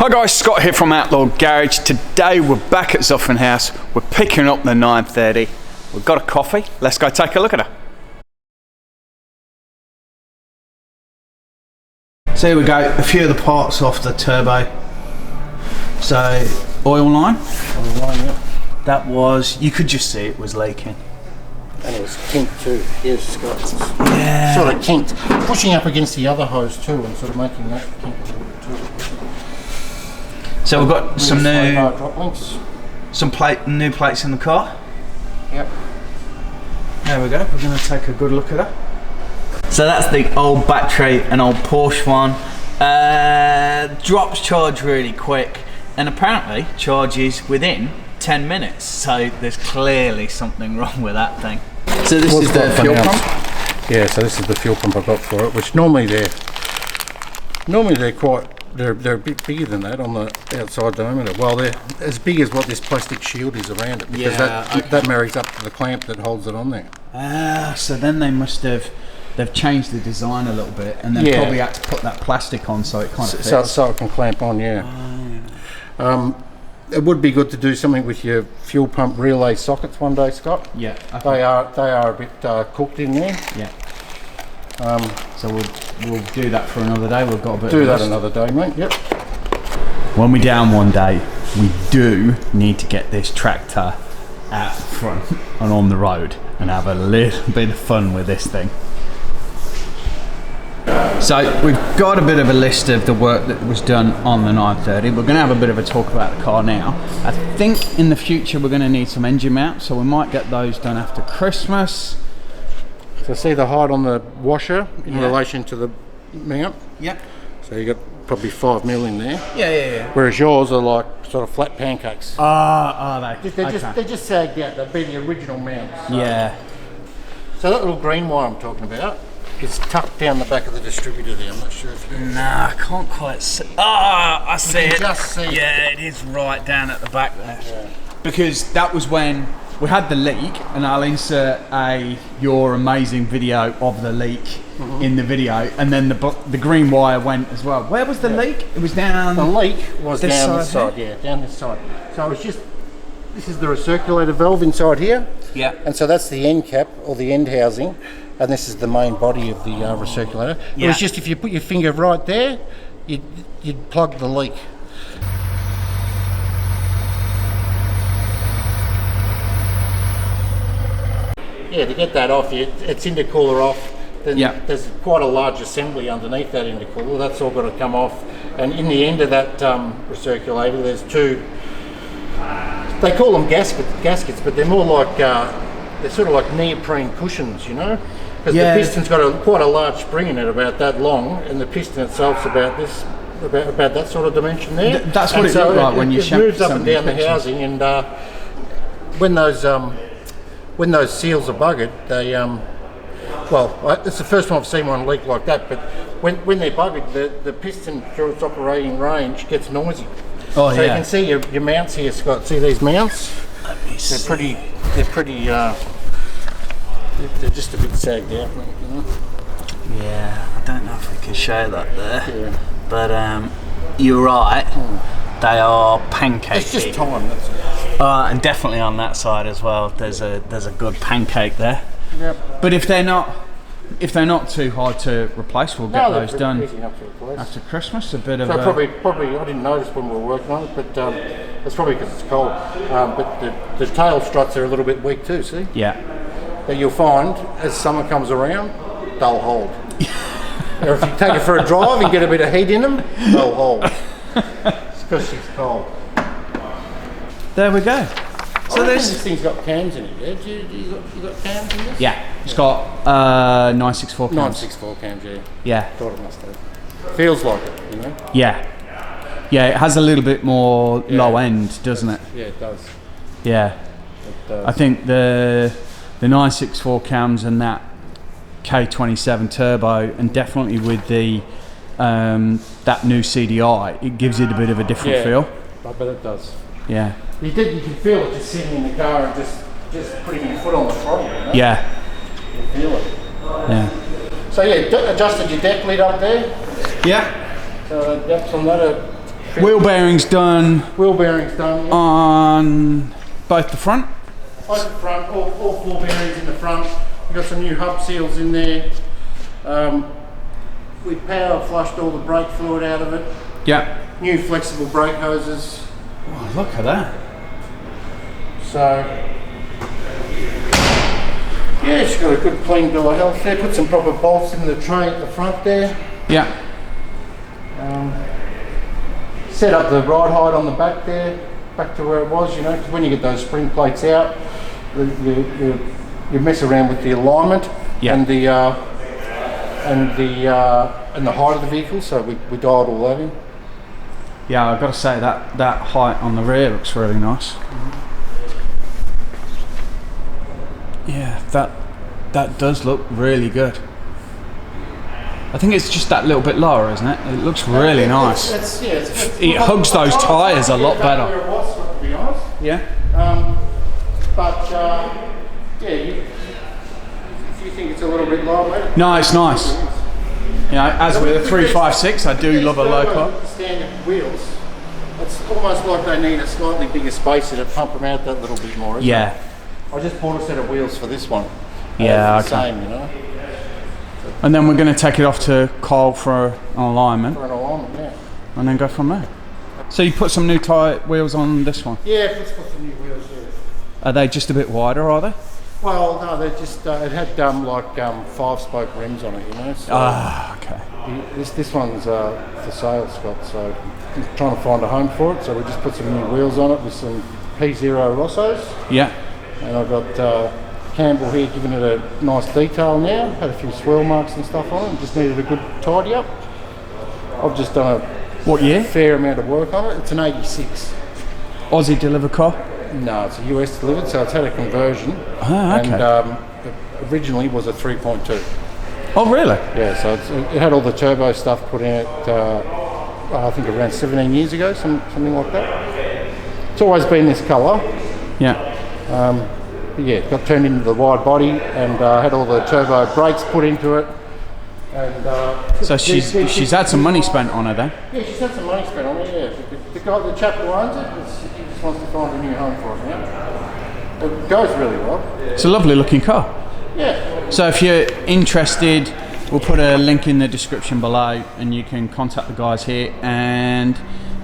Hi guys, Scott here from Outlaw Garage. Today we're back at Zuffenhaus. We're picking up the 930. We've got a coffee. Let's go take a look at her. So here we go, a few of the parts off the turbo. So, oil line. Yeah. That was, you could just see it was leaking. And it was kinked too. Here's Scott's. Yeah. Sort of kinked, pushing up against the other hose too, and sort of making that kink a little bit too. So we've got some new drop links. New plates in the car. Yep. There we go. We're going to take a good look at that. So that's the old battery, an old Porsche one. Drops charge really quick, and apparently charges within 10 minutes. So there's clearly something wrong with that thing. So this is the fuel pump. Yeah. So this is the fuel pump I got for it, which normally they're quite. They're a bit bigger than that on the outside diameter. Well, they're as big as what this plastic shield is around it, because that marries up to the clamp that holds it on there. So then they must have, they've changed the design a little bit, and then probably had to put that plastic on so it kind of fits. So it can clamp on, yeah. It would be good to do something with your fuel pump relay sockets one day, Scott. Yeah. Okay. They are a bit cooked in there. Yeah. So we'll do that for another day. We've got a bit. Do that another day, mate. Yep. When we're down one day, we do need to get this tractor out front and on the road and have a little bit of fun with this thing. So we've got a bit of a list of the work that was done on the 930. We're going to have a bit of a talk about the car now. I think in the future we're going to need some engine mounts, so we might get those done after Christmas. So see the height on the washer in relation to the mount? Yep. So you got probably 5 mil in there. Yeah. Whereas yours are like sort of flat pancakes. They're just sagged out. They'd be the original mounts. So. Yeah. So that little green wire I'm talking about is tucked down the back of the distributor there. I'm not sure if you... Nah, I can't quite see. I see it. Just see it. Yeah, it is right down at the back there. Yeah. Because that was when we had the leak, and I'll insert your amazing video of the leak in the video, and then the green wire went as well. Where was the leak? It was down. The leak was this down this side, down this side. So it was just, this is the recirculator valve inside here. Yeah. And so that's the end cap or the end housing, and this is the main body of the recirculator. Yeah. It was just, if you put your finger right there, you'd plug the leak. Yeah, to get that off, it's intercooler off. Then there's quite a large assembly underneath that intercooler. That's all got to come off. And in the end of that recirculator, there's two. They call them gaskets, but they're more like they're sort of like neoprene cushions, you know. Because the piston's got quite a large spring in it, about that long, and the piston itself's about this, about that sort of dimension there. That's what it looked like when you it moves up and down the housing, and when those seals are buggered, they it's the first time I've seen one leak like that, but when they're buggered, the piston through its operating range gets noisy. So you can see your mounts here, Scott. See these mounts? They're just a bit sagged out, you know? Yeah, I don't know if we can show that there, but you're right. They are pancakey. It's just time, that's it. And definitely on that side as well. There's a good pancake there. Yep. But if they're not too hard to replace, we'll get those done after Christmas. Probably I didn't notice when we were working on it, but it's probably because it's cold. But the tail struts are a little bit weak too. See? Yeah. But you'll find as summer comes around, they'll hold. Or if you take it for a drive and get a bit of heat in them, they'll hold. It's because she's cold. There we go. So this thing's got cams in it, yeah? You got cams in this? Yeah, it's got 964 cams. 964 cams, yeah. Yeah. Thought it must have. Feels like it, you know? Yeah. Yeah, it has a little bit more low end, doesn't it? Yeah, it does. Yeah. It does. I think the 964 cams and that K27 turbo, and definitely with the that new CDI, it gives it a bit of a different feel. I bet it does. Yeah. You can feel it just sitting in the car and just putting your foot on the throttle, you know? Yeah. You feel it. Yeah. So adjusted your deck lid up there. Yeah. So the depths on that are Wheel bearings done. Wheel bearings done. Yeah. On both the front. Both the front. All 4 bearings in the front. We've got some new hub seals in there. We power flushed all the brake fluid out of it. Yeah. New flexible brake hoses. Oh, look at that. So, yeah, it's got a good clean bill of health there. Put some proper bolts in the tray at the front there. Yeah. Set up the ride height on the back there, back to where it was, you know, because when you get those spring plates out, you mess around with the alignment and the height of the vehicle, so we dialed all that in. Yeah, I've got to say that height on the rear looks really nice. Yeah, that does look really good. I think it's just that little bit lower, isn't it? It looks really nice. It hugs those tyres a lot better. Where it was, to be honest. Yeah. If you think it's a little bit low, mate. No, it's nice. You know, as with a 356, I do love a low car. Standard wheels. It's almost like they need a slightly bigger spacer to pump them out that little bit more. Isn't it? I just bought a set of wheels for this one. Yeah, it's the same, you know. And then we're going to take it off to Kyle for an alignment. For an alignment, yeah. And then go from there. So you put some new tyre wheels on this one? Yeah, let's put some new wheels there. Are they just a bit wider, are they? Well, no, they're just, it had 5-spoke rims on it, you know. So okay. This one's for sale, Scott, so he's trying to find a home for it. So we just put some new wheels on it with some P0 Rossos. Yeah. And I've got Campbell here giving it a nice detail now. Had a few swirl marks and stuff on it. Just needed a good tidy up. I've just done a fair amount of work on it. It's an 86. Aussie deliver car? No, it's a US delivered, so it's had a conversion. Ah, okay. And it originally was a 3.2. Oh, really? Yeah, so it had all the turbo stuff put in it, I think around 17 years ago, something like that. It's always been this colour. Yeah. But yeah, it got turned into the wide body and had all the turbo brakes put into it. And so she's had some money spent on her then? Yeah, she's had some money spent on it, yeah. The chap who owns it, he just wants to find a new home for it now. It goes really well. It's a lovely looking car. Yeah. So if you're interested, we'll put a link in the description below and you can contact the guys here. And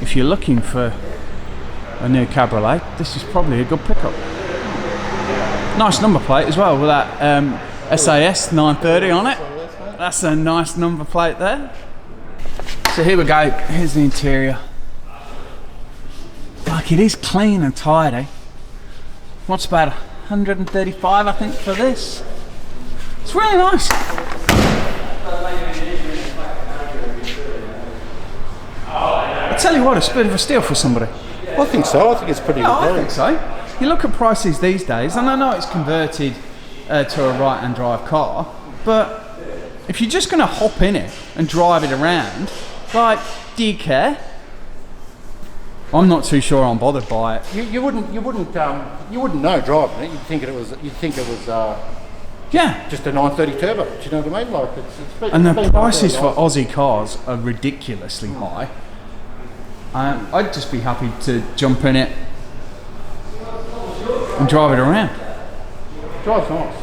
if you're looking for a new cabriolet, this is probably a good pickup. Nice number plate as well with that SAS 930 on it. That's a nice number plate there. So here we go, here's the interior. Like, it is clean and tidy. What's about 135 I think for this? It's really nice. I tell you what, it's a bit of a steal for somebody. I think so, I think it's pretty good. I think so. You look at prices these days, and I know it's converted to a right-hand drive car, but if you're just going to hop in it and drive it around, like, do you care? I'm not too sure I'm bothered by it. You wouldn't know driving it. You'd think it was yeah, just a 930 turbo. Do you know what I mean? Like and the prices for Aussie cars are ridiculously high. I'd just be happy to jump in it and drive it around. Drives nice.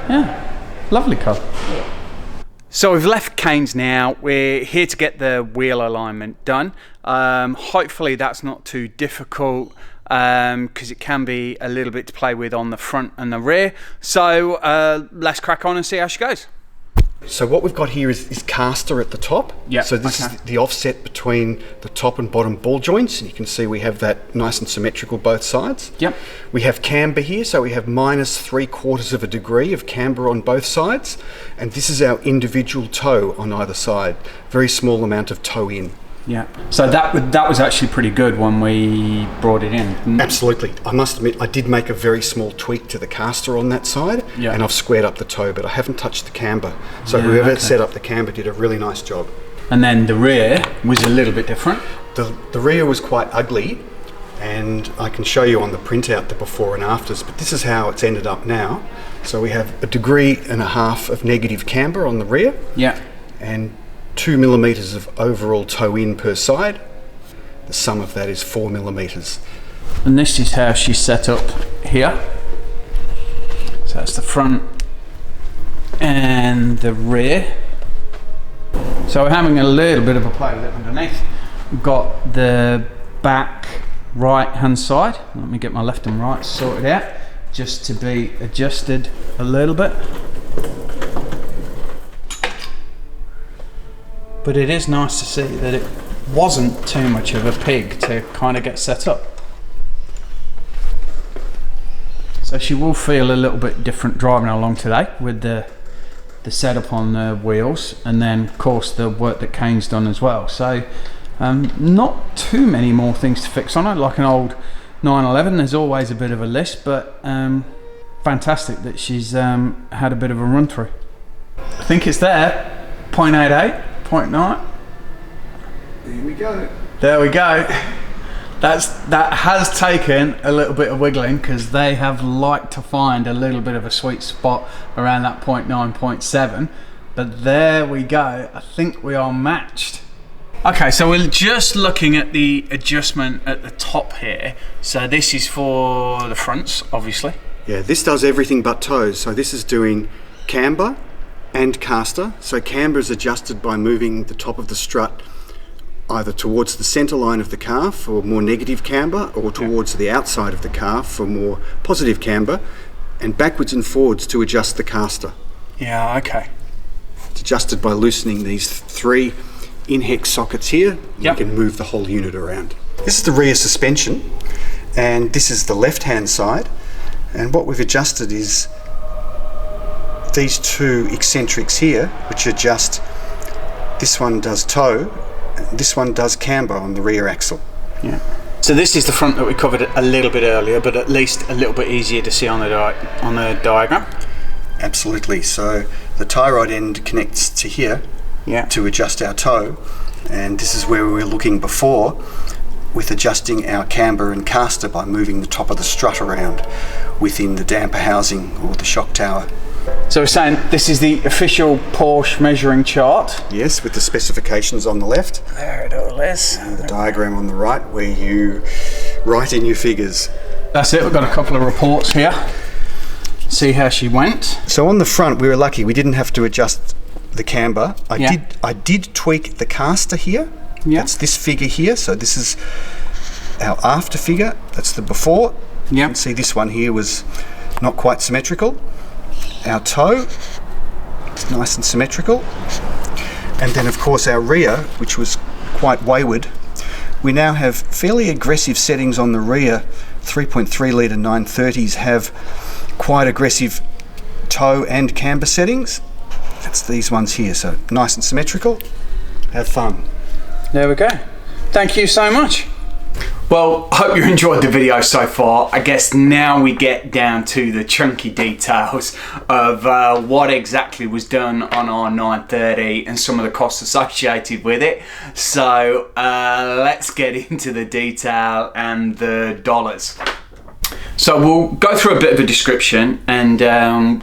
Yeah, lovely car. So we've left Kane's now. We're here to get the wheel alignment done. Hopefully that's not too difficult because it can be a little bit to play with on the front and the rear. So let's crack on and see how she goes. So what we've got here is caster at the top. Yeah. So this is the offset between the top and bottom ball joints, and you can see we have that nice and symmetrical both sides. Yep. We have camber here, so we have -3/4 of a degree of camber on both sides, and this is our individual toe on either side. Very small amount of toe in. Yeah. So that was actually pretty good when we brought it in. Absolutely. I must admit, I did make a very small tweak to the caster on that side, and I've squared up the toe, but I haven't touched the camber. So whoever set up the camber did a really nice job. And then the rear was a little bit different. The rear was quite ugly, and I can show you on the printout the before and afters, but this is how it's ended up now. So we have 1.5 degrees of negative camber on the rear. Yeah. And 2 millimeters of overall toe in per side. The sum of that is 4 millimeters. And this is how she's set up here. So that's the front and the rear. So we're having a little bit of a play with it underneath. We've got the back right hand side. Let me get my left and right sorted out, just to be adjusted a little bit. But it is nice to see that it wasn't too much of a pig to kind of get set up. So she will feel a little bit different driving along today with the setup on the wheels, and then of course the work that Kane's done as well. So not too many more things to fix on it. Like an old 911, there's always a bit of a list, but fantastic that she's had a bit of a run through. I think it's there, 0.88, 0.9. There we go. There we go. That has taken a little bit of wiggling, because they have liked to find a little bit of a sweet spot around that 0.9, 0.7. But there we go. I think we are matched. Okay, so we're just looking at the adjustment at the top here. So this is for the fronts, obviously. Yeah, this does everything but toes. So this is doing camber and caster. So camber is adjusted by moving the top of the strut either towards the center line of the car for more negative camber, or towards the outside of the car for more positive camber, and backwards and forwards to adjust the caster. Yeah, okay. It's adjusted by loosening these 3 in-hex sockets here. Yep. You can move the whole unit around. This is the rear suspension, and this is the left-hand side. And what we've adjusted is these 2 eccentrics here, which adjust. This one does toe, this one does camber on the rear axle. Yeah. So this is the front that we covered a little bit earlier, but at least a little bit easier to see on the diagram. Absolutely. So the tie rod end connects to here, yeah, to adjust our toe, and this is where we were looking before with adjusting our camber and caster by moving the top of the strut around within the damper housing or the shock tower. So we're saying this is the official Porsche measuring chart. Yes, with the specifications on the left. There it all is. And the diagram on the right, where you write in your figures. That's it, we've got a couple of reports here. See how she went. So on the front, we were lucky, we didn't have to adjust the camber. I did tweak the caster here. Yeah. That's this figure here. So this is our after figure. That's the before. Yeah. You can see this one here was not quite symmetrical. Our toe, it's nice and symmetrical. And then of course our rear, which was quite wayward. We now have fairly aggressive settings on the rear. 3.3 litre 930s have quite aggressive toe and camber settings. That's these ones here, so nice and symmetrical. Have fun. There we go. Thank you so much. Well, I hope you enjoyed the video so far. I guess now we get down to the chunky details of what exactly was done on our 930 and some of the costs associated with it. So let's get into the detail and the dollars. So we'll go through a bit of a description, and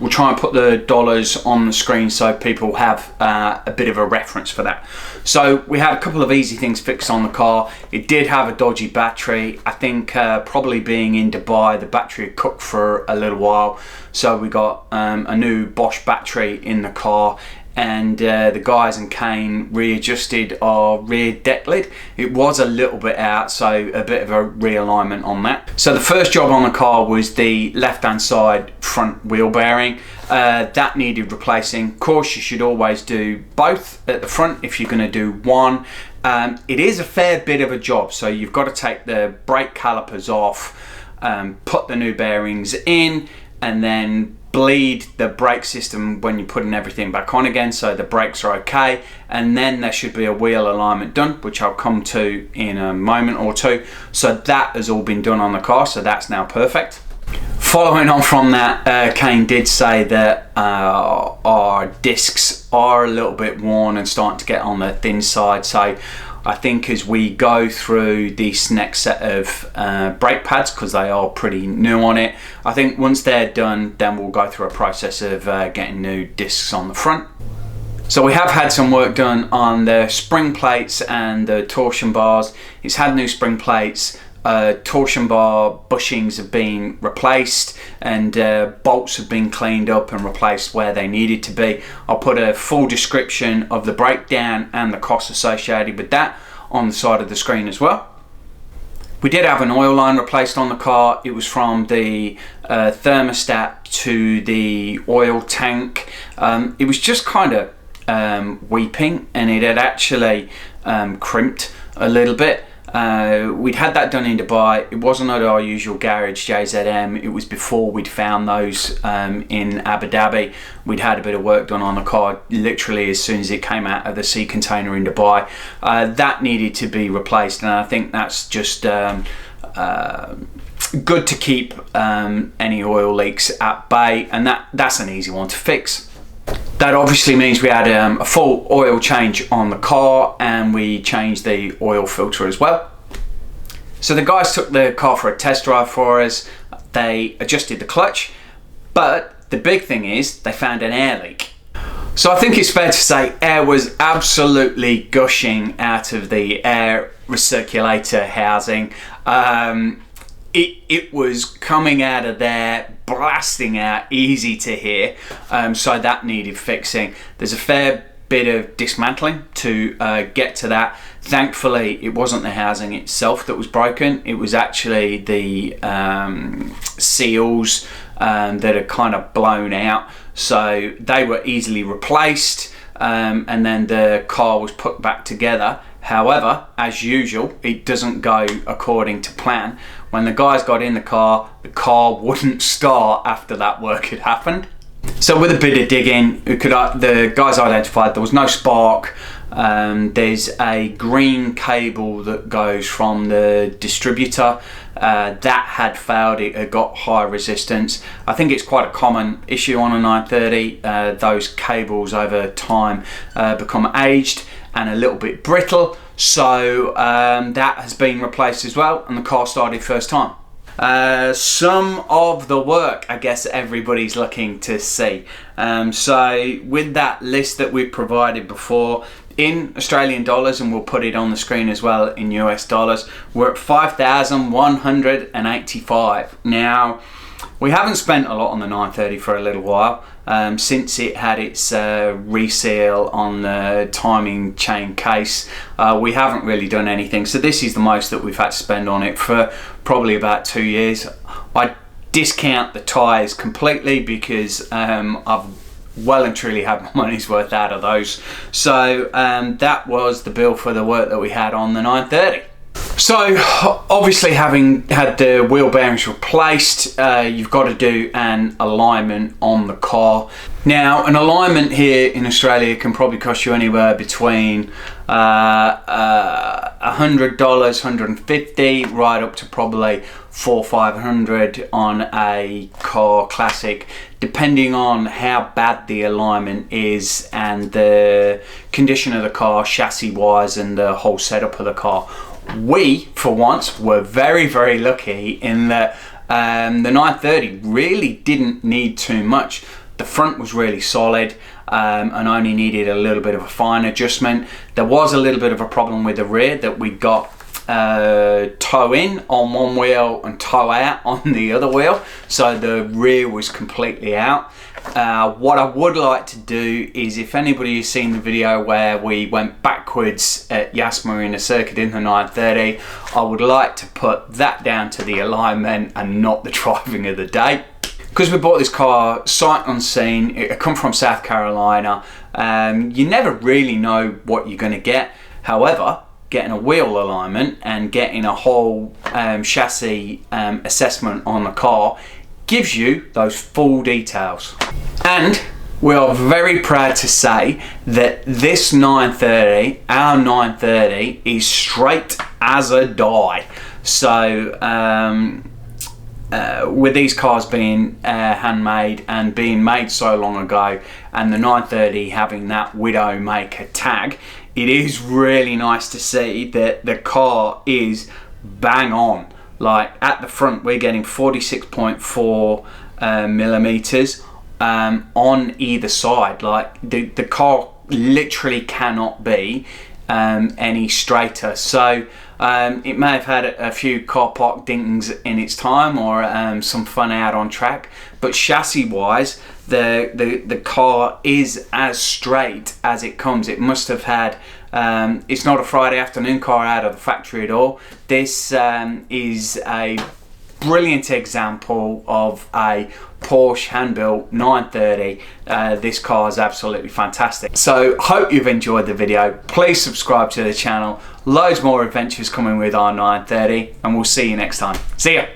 we'll try and put the dollars on the screen so people have a bit of a reference for that. So we had a couple of easy things fixed on the car. It did have a dodgy battery. I think probably being in Dubai, the battery had cooked for a little while. So we got a new Bosch battery in the car, and the guys and Kane readjusted our rear deck lid. It was a little bit out, so a bit of a realignment on that. So the first job on the car was the left hand side front wheel bearing. That needed replacing. Of course, you should always do both at the front if you're going to do one. It is a fair bit of a job, so you've got to take the brake calipers off, put the new bearings in, and then bleed the brake system when you're putting everything back on again, so the brakes are okay, and then there should be a wheel alignment done, which I'll come to in a moment or two. So that has all been done on the car, so that's now perfect. Following on from that, Kane did say that our discs are a little bit worn and starting to get on the thin side, so I think as we go through this next set of brake pads, because they are pretty new on it, I think once they're done, then we'll go through a process of getting new discs on the front. So we have had some work done on the spring plates and the torsion bars. It's had new spring plates, torsion bar bushings have been replaced, and bolts have been cleaned up and replaced where they needed to be. I'll put a full description of the breakdown and the costs associated with that on the side of the screen as well. We did have an oil line replaced on the car. It was from the thermostat to the oil tank. It was just kind of weeping, and it had actually crimped a little bit. We'd had that done in Dubai. It wasn't at our usual garage, JZM. It was before we'd found those in Abu Dhabi. We'd had a bit of work done on the car literally as soon as it came out of the sea container in Dubai. That needed to be replaced, and I think that's just good to keep any oil leaks at bay, and that's an easy one to fix. That obviously means we had a full oil change on the car, and we changed the oil filter as well. So the guys took the car for a test drive for us. They adjusted the clutch, but the big thing is they found an air leak. So I think it's fair to say air was absolutely gushing out of the air recirculator housing. It was coming out of there, blasting out, easy to hear, so that needed fixing. There's a fair bit of dismantling to get to that. Thankfully, it wasn't the housing itself that was broken. It was actually the seals that had kind of blown out, so they were easily replaced, and then the car was put back together. However, as usual, it doesn't go according to plan. When the guys got in the car wouldn't start after that work had happened. So with a bit of digging, the guys identified there was no spark. There's a green cable that goes from the distributor. That had failed, it had got high resistance. I think it's quite a common issue on a 930. Those cables over time become aged and a little bit brittle, so that has been replaced as well, and the car started first time. Some of the work I guess everybody's looking to see. So with that list that we provided before in Australian dollars, and we'll put it on the screen as well in US dollars, we're at 5,185. Now, we haven't spent a lot on the 930 for a little while, since it had its reseal on the timing chain case. We haven't really done anything, so this is the most that we've had to spend on it for probably about 2 years. I discount the tyres completely because I've well and truly had my money's worth out of those. So that was the bill for the work that we had on the 930. So obviously, having had the wheel bearings replaced, you've got to do an alignment on the car. Now, an alignment here in Australia can probably cost you anywhere between $100, $150, right up to probably $400-500 on a car classic, depending on how bad the alignment is and the condition of the car, chassis wise, and the whole setup of the car. We, for once, were very, very lucky in that the 930 really didn't need too much. The front was really solid and only needed a little bit of a fine adjustment. There was a little bit of a problem with the rear that we got toe in on one wheel and toe out on the other wheel, so the rear was completely out. What I would like to do is, if anybody has seen the video where we went backwards at Yas Marina Circuit in the 930, I would like to put that down to the alignment and not the driving of the day. Because we bought this car sight unseen, it come from South Carolina, you never really know what you're going to get. However, getting a wheel alignment and getting a whole chassis assessment on the car gives you those full details. And we are very proud to say that this 930, our 930, is straight as a die. So with these cars being handmade and being made so long ago, and the 930 having that Widowmaker tag, it is really nice to see that the car is bang on. Like at the front, we're getting 46.4 millimeters on either side. Like the car literally cannot be any straighter. So it may have had a few car park dings in its time, or some fun out on track, but chassis wise the car is as straight as it comes. It must have had it's not a Friday afternoon car out of the factory at all. This is a brilliant example of a Porsche hand-built 930. This car is absolutely fantastic. So hope you've enjoyed the video. Please subscribe to the channel. Loads more adventures coming with our 930, and we'll see you next time. See ya.